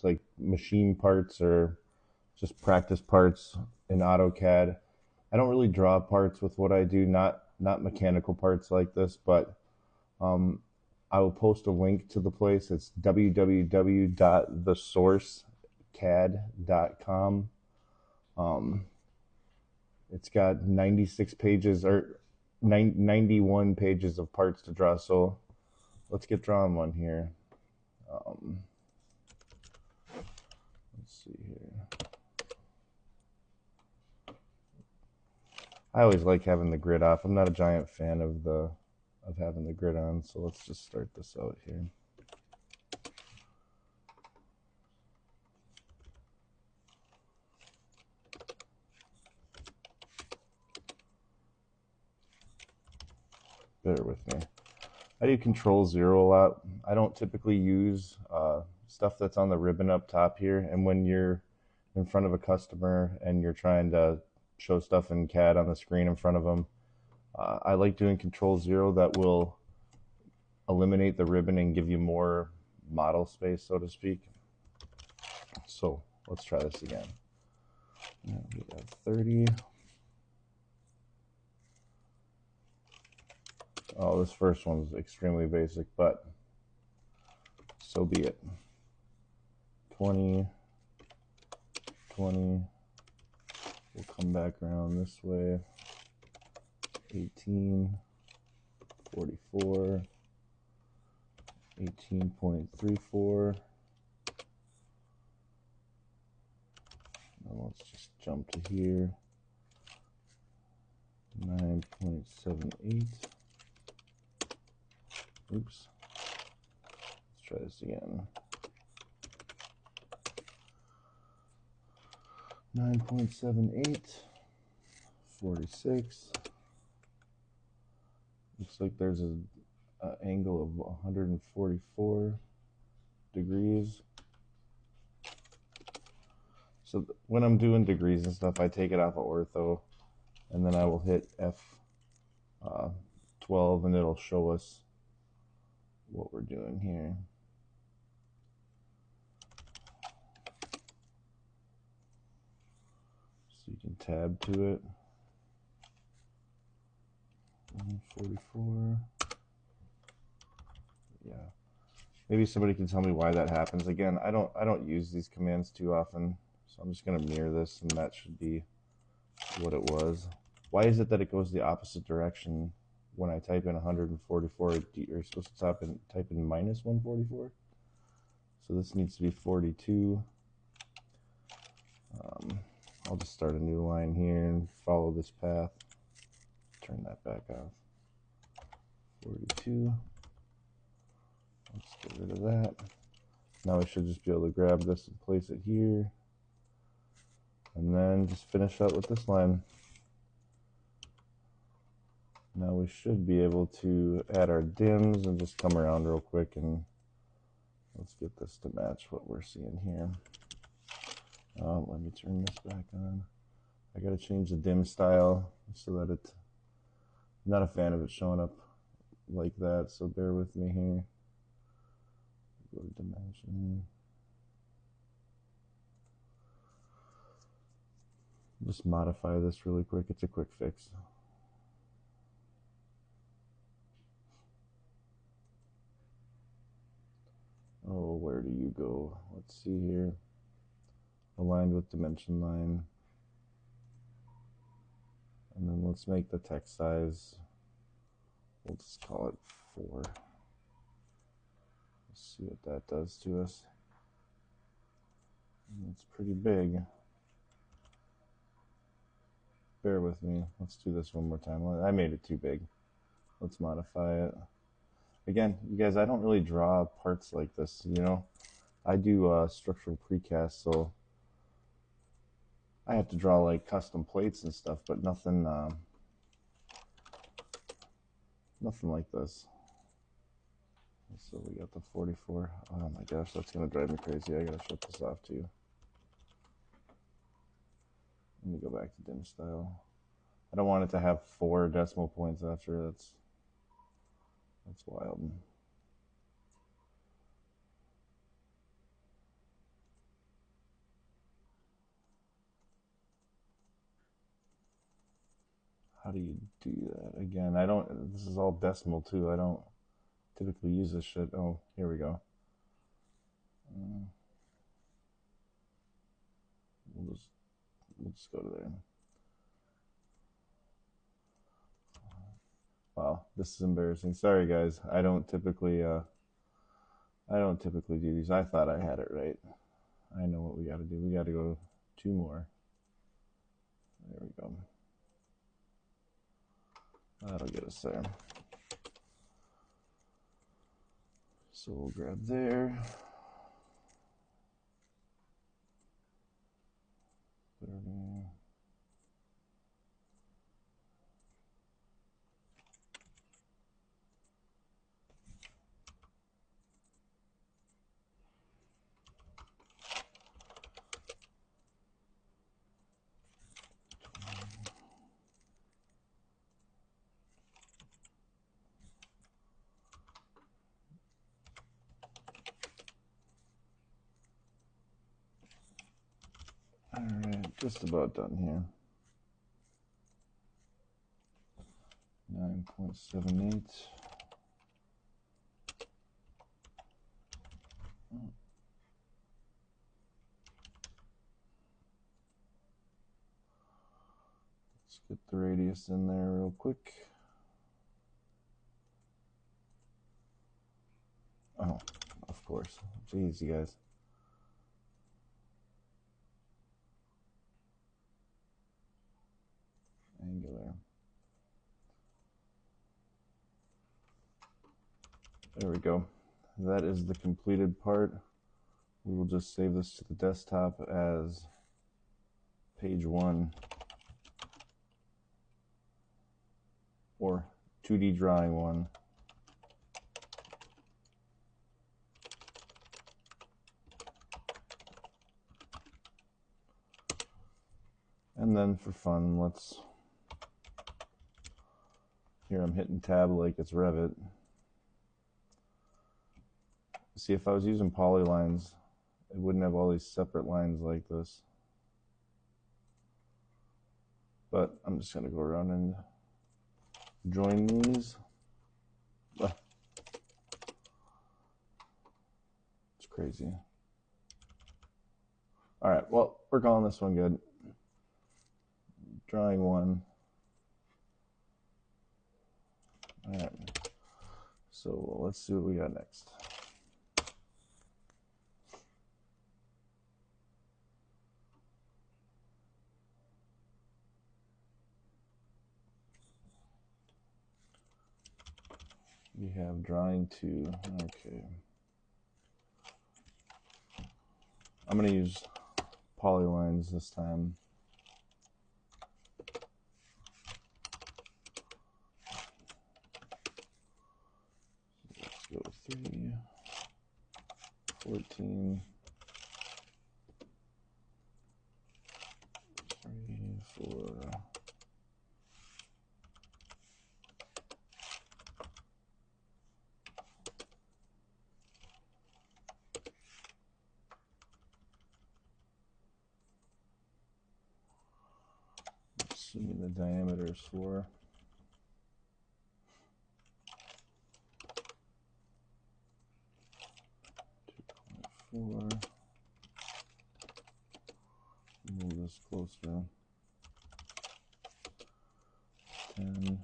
like machine parts or just practice parts in AutoCAD. I don't really draw parts with what I do, not mechanical parts like this, but um, I will post a link to the place. It's www.thesourcecad.com. Um, it's got 96 pages or 91 pages of parts to draw. So let's get drawing one here. Um, let's see here. I always like having the grid off. I'm not a giant fan of having the grid on, so let's just start this out here. Bear with me. I do Control-0 a lot. I don't typically use stuff that's on the ribbon up top here, and when you're in front of a customer and you're trying to show stuff in CAD on the screen in front of them, I like doing Control-0. That will eliminate the ribbon and give you more model space, so to speak. So let's try this again. We have 30. Oh, this first one's extremely basic, but so be it. 20, 20. We'll come back around this way. 18, 44, 18.34. Now let's just jump to here. 9.78. Oops. Let's try this again. 9.78. 46. Looks like there's an angle of 144 degrees. So when I'm doing degrees and stuff, I take it off of ortho, and then I will hit F12, and it'll show us what we're doing here. So you can tab to it. 144. Yeah. Maybe somebody can tell me why that happens. Again, I don't use these commands too often, so I'm just going to mirror this, and that should be what it was. Why is it that it goes the opposite direction when I type in 144? You're supposed to type in minus 144. So this needs to be 42. I'll just start a new line here and follow this path. Turn that back off. 42. Let's get rid of that. Now I should just be able to grab this and place it here. And then just finish up with this line. Now we should be able to add our dims and just come around real quick, and let's get this to match what we're seeing here. Let me turn this back on. I gotta change the dim style so that I'm not a fan of it showing up like that, so bear with me here. Go to dimension. Just modify this really quick. It's a quick fix. Oh, where do you go? Let's see here. Aligned with dimension line. And then let's make the text size, we'll just call it 4. Let's see what that does to us. It's pretty big. Bear with me. Let's do this one more time. I made it too big. Let's modify it. Again, you guys, I don't really draw parts like this, you know. I do structural precast, so I have to draw like custom plates and stuff, but nothing nothing like this. So we got the 44. Oh my gosh, that's gonna drive me crazy. I gotta shut this off too. Let me go back to dim style. I don't want it to have 4 decimal points after. That's wild. how do you do that? Again, I don't, this is all decimal too. I don't typically use this shit. Oh, here we go. We'll just go to there. Wow, this is embarrassing. Sorry guys. I don't typically do these. I thought I had it right. I know what we got to do. We got to go 2 more. There we go. That'll get us there. So we'll grab there. 30. All right, just about done here. 9.78. Let's get the radius in there real quick. Oh, of course. Jeez, you guys. Angular. There we go. That is the completed part. We will just save this to the desktop as page 1 or 2D drawing 1. And then for fun, let's, here I'm hitting tab like it's Revit. See, if I was using polylines, it wouldn't have all these separate lines like this. But I'm just going to go around and join these. It's crazy. All right, well, we're calling this one good. Drawing 1. All right, so let's see what we got next. We have drawing 2. Okay. I'm going to use polylines this time. Let's go 3, 14, 3, 4. Assuming the diameter is 4. Move this closer. 10.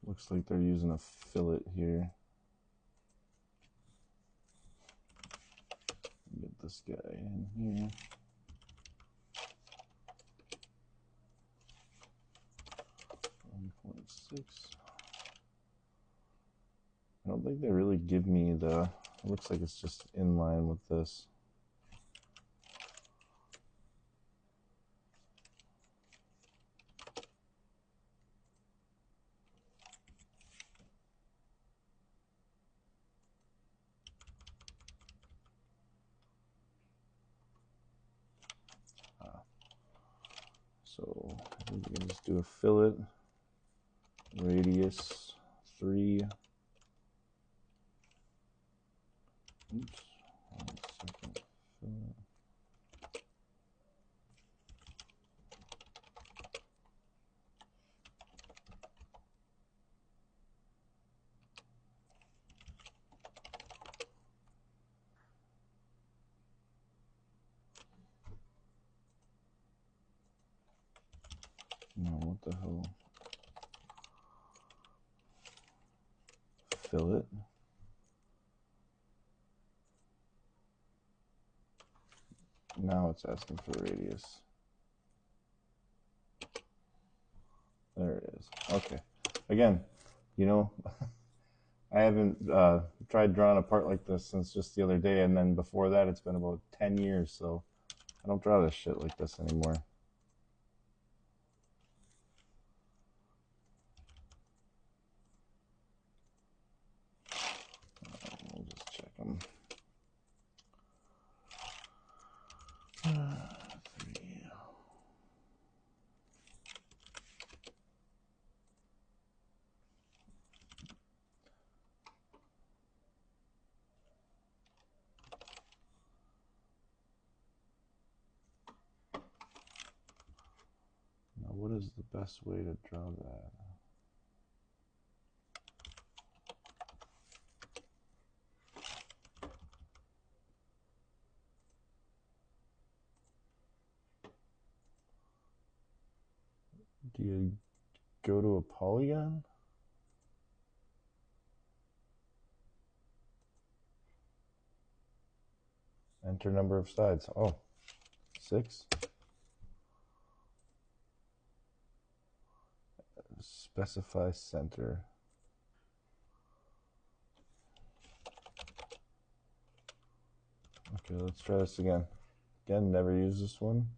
Looks like they're using a fillet here. Get this guy in here. I don't think they really give me the, it looks like it's just in line with this. So I think we can just do a fillet, radius 3. Oops, 1 second, fillet. the hell? Fillet. Now it's asking for the radius. There it is. Okay. Again, you know, I haven't tried drawing a part like this since just the other day, and then before that it's been about 10 years, so I don't draw this shit like this anymore. We'll just check them. 3. Now, what is the best way to draw that? Do you go to a polygon? Enter number of sides. Oh, 6. Specify center. Okay, let's try this again. Again, never use this one.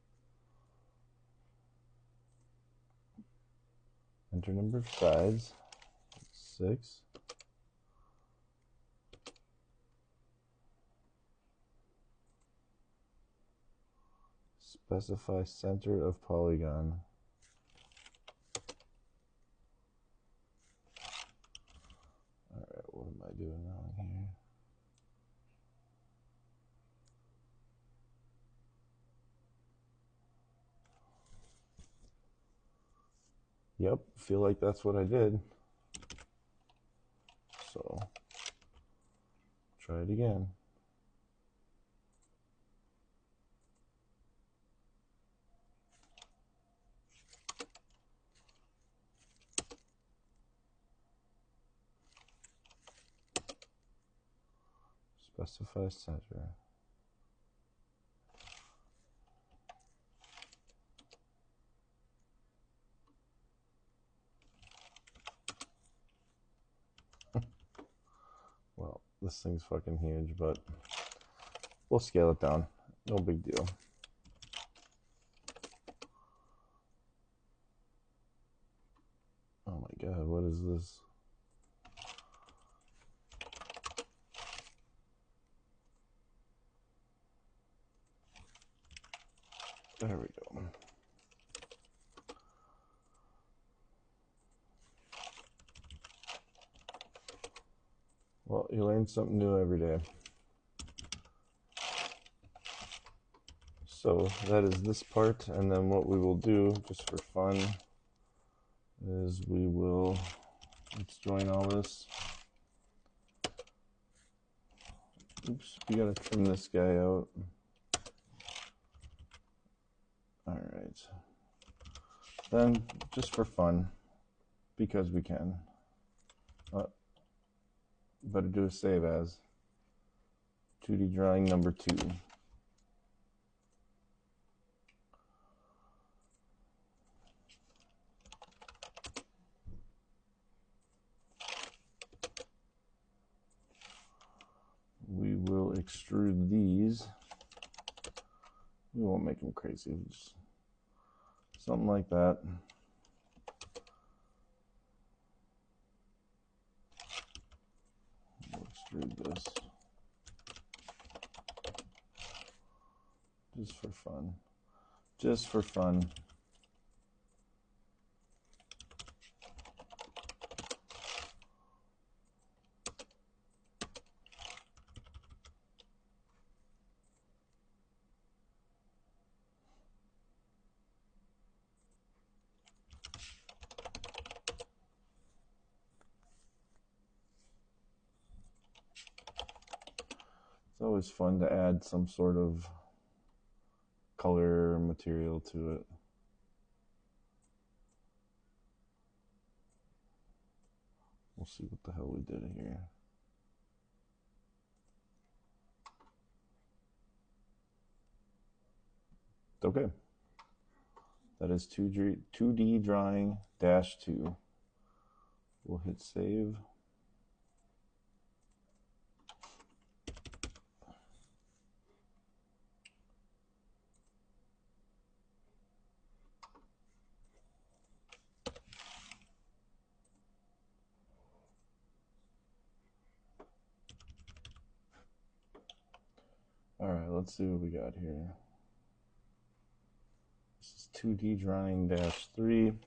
Enter number of sides. 6. Specify center of polygon. Alright, what am I doing wrong here? Yep, feel like that's what I did. So, try it again. Specify center. Well, this thing's fucking huge, but we'll scale it down. No big deal. Oh my god, what is this? There we go. Well, you learn something new every day. So that is this part, and then what we will do, just for fun, is we will, let's join all this. Oops, we gotta trim this guy out. Alright. Then, just for fun, because we can, better do a save as 2D drawing number 2. We will extrude these. We won't make them crazy, just something like that. We'll extrude this just for fun. Just for fun. It's always fun to add some sort of color material to it. We'll see what the hell we did here. Okay. That is 2D drawing -2. We'll hit save. All right, let's see what we got here. This is 2D drawing -3.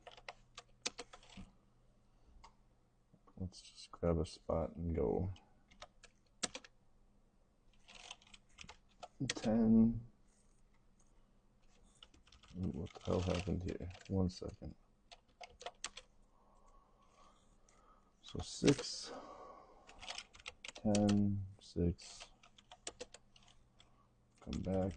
Let's just grab a spot and go 10. What the hell happened here? 1 second. So 6, 10, 6. Come back.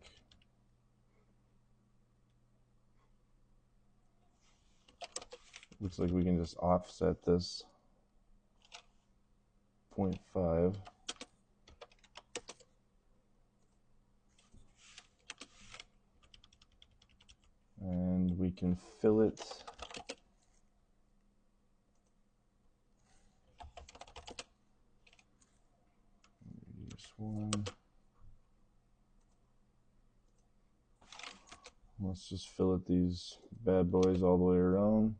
Looks like we can just offset this 0.5. And we can fill it radius 1. Let's just fill it these bad boys all the way around.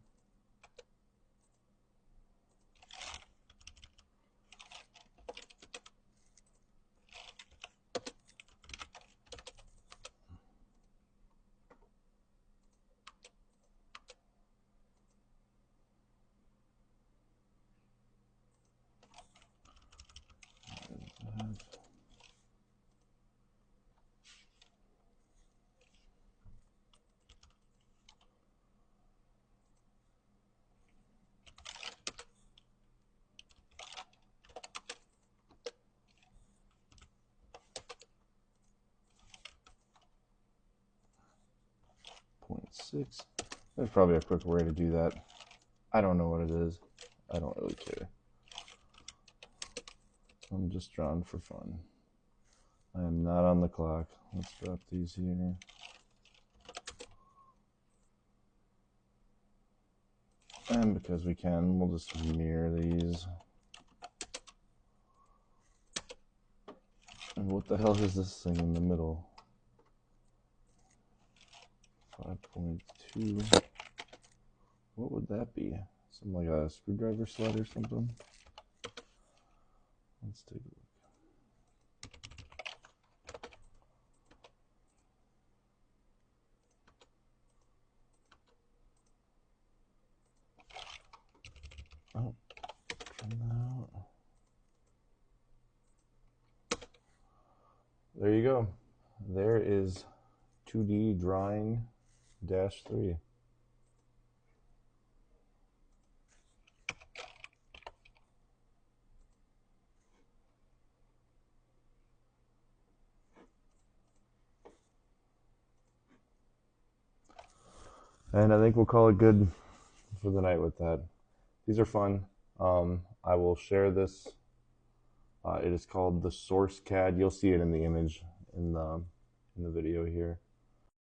.6. There's probably a quick way to do that. I don't know what it is. I don't really care. I'm just drawing for fun. I am not on the clock. Let's drop these here. And because we can, we'll just mirror these. And what the hell is this thing in the middle? 5.2. What would that be? Something like a screwdriver sled or something? Let's take a look. Oh, trim that out. There you go. There is 2D drawing -3. And I think we'll call it good for the night with that. These are fun. I will share this. It is called the Source CAD. You'll see it in the image in the video here.